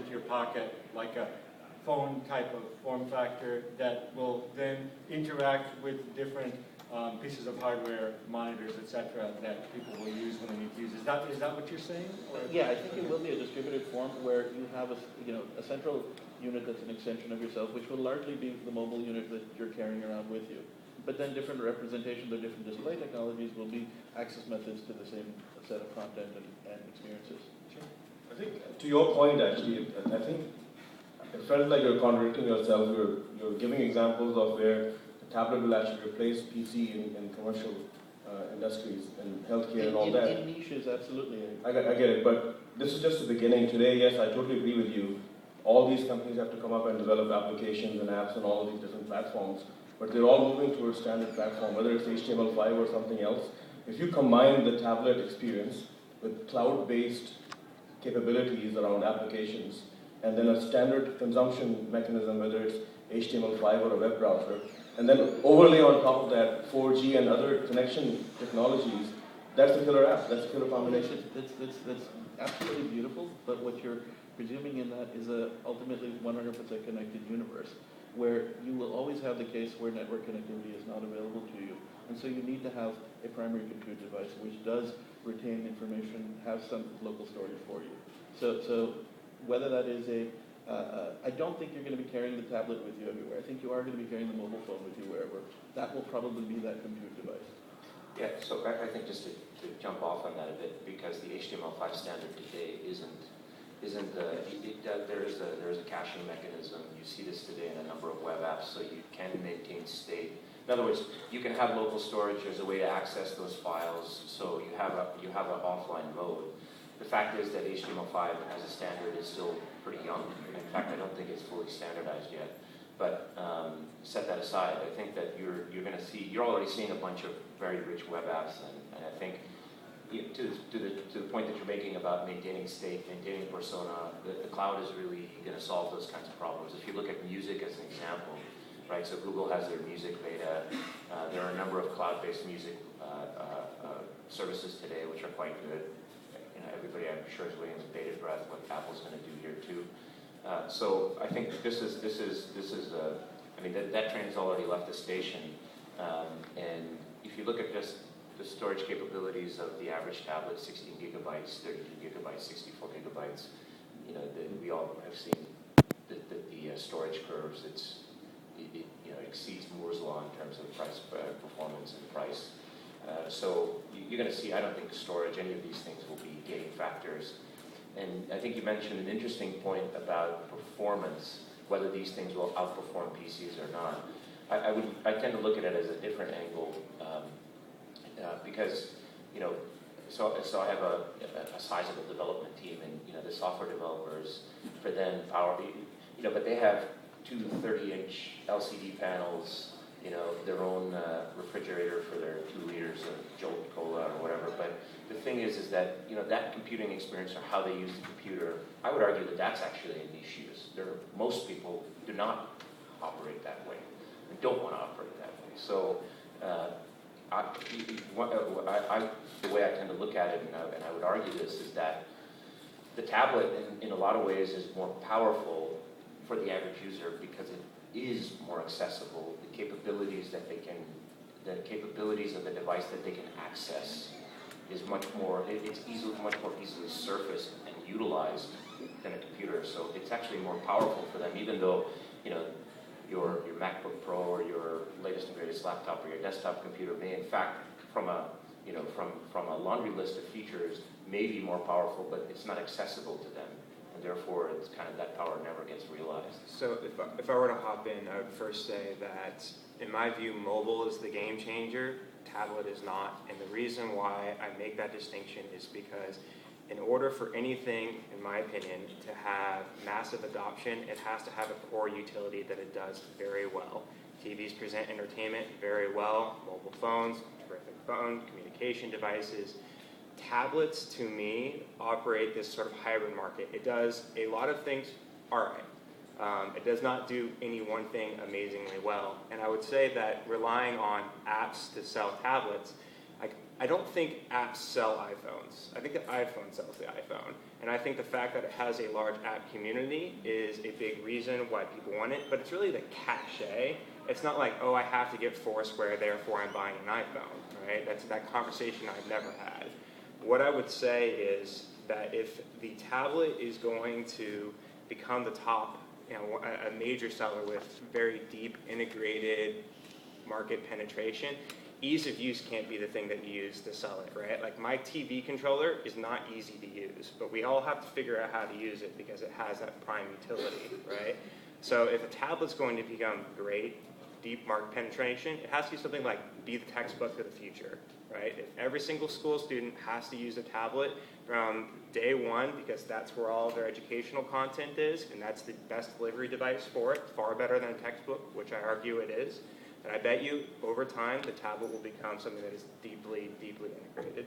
into your pocket, like a phone type of form factor that will then interact with different pieces of hardware, monitors, etc., that people will use when they need to use. Is that what you're saying? Or? Yeah, I think it will be a distributed form where you have a central unit that's an extension of yourself, which will largely be the mobile unit that you're carrying around with you. But then different representations or different display technologies will be access methods to the same set of content and experiences. Sure. I think to your point, actually, I think it felt like you're contradicting yourself. You're giving examples of where the tablet will actually replace PC in commercial industries and healthcare and all that. In niches, absolutely. I get it, but this is just the beginning. Today, yes, I totally agree with you. All these companies have to come up and develop applications and apps on all of these different platforms, but they're all moving towards standard platform, whether it's HTML5 or something else. If you combine the tablet experience with cloud-based capabilities around applications, and then a standard consumption mechanism, whether it's HTML5 or a web browser, and then overlay on top of that 4G and other connection technologies, that's a killer app, that's a killer combination. That's absolutely beautiful, but what you're presuming in that is a ultimately 100% connected universe, where you will always have the case where network connectivity is not available to you. And so you need to have a primary compute device which does retain information, have some local storage for you. So whether that is I don't think you're going to be carrying the tablet with you everywhere. I think you are going to be carrying the mobile phone with you wherever. That will probably be that compute device. Yeah, so I think just to jump off on that a bit, because the HTML5 standard today there is a caching mechanism. You see this today in a number of web apps, so you can maintain state. In other words, you can have local storage. There's a way to access those files, so you have an offline mode. The fact is that HTML5 as a standard is still pretty young. In fact, I don't think it's fully standardized yet. But set that aside, I think that you're already seeing a bunch of very rich web apps, and I think to the point that you're making about maintaining state, maintaining persona, the cloud is really going to solve those kinds of problems. If you look at music as an example, right? So Google has their music beta. There are a number of cloud-based music services today which are quite good. Everybody, I'm sure, is waiting with bated breath what Apple's going to do here too. So I think that that train has already left the station. And if you look at just the storage capabilities of the average tablet, 16 gigabytes, 32 gigabytes, 64 gigabytes, we all have seen the storage curves. It exceeds Moore's law in terms of price, performance, and price. So you're going to see, I don't think storage, any of these things will be gating factors. And I think you mentioned an interesting point about performance, whether these things will outperform PCs or not. I tend to look at it as a different angle because, so I have a sizable development team, and the software developers, for them, but they have two 30-inch LCD panels, their own refrigerator for their 2 liters of Jolt Cola or whatever. But the thing is that, that computing experience or how they use the computer, I would argue that that's actually a niche use. Most people do not operate that way and don't want to operate that way. So the way I tend to look at it, and I would argue this, is that the tablet in a lot of ways is more powerful for the average user because it is more accessible. The capabilities of the device that they can access is much more easily surfaced and utilized than a computer. So it's actually more powerful for them, even though your MacBook Pro or your latest and greatest laptop or your desktop computer may, in fact, from a laundry list of features, may be more powerful, but it's not accessible to them. Therefore, it's kind of that power never gets realized. So if I were to hop in, I would first say that, in my view, mobile is the game changer, tablet is not. And the reason why I make that distinction is because in order for anything, in my opinion, to have massive adoption, it has to have a core utility that it does very well. TVs present entertainment very well, mobile phones, terrific phone, communication devices. Tablets, to me, operate this sort of hybrid market. It does a lot of things all right. It does not do any one thing amazingly well. And I would say that relying on apps to sell tablets, I don't think apps sell iPhones. I think the iPhone sells the iPhone. And I think the fact that it has a large app community is a big reason why people want it, but it's really the cachet. It's not like, oh, I have to get Foursquare, therefore I'm buying an iPhone, right? That's that conversation I've never had. What I would say is that if the tablet is going to become the top, a major seller with very deep integrated market penetration, ease of use can't be the thing that you use to sell it, right? Like my TV controller is not easy to use, but we all have to figure out how to use it because it has that prime utility, right? So if a tablet's going to become great, deep market penetration, it has to be something like be the textbook of the future, right? If every single school student has to use a tablet from day one because that's where all of their educational content is, and that's the best delivery device for it, far better than a textbook, which I argue it is, and I bet you over time the tablet will become something that is deeply, deeply integrated.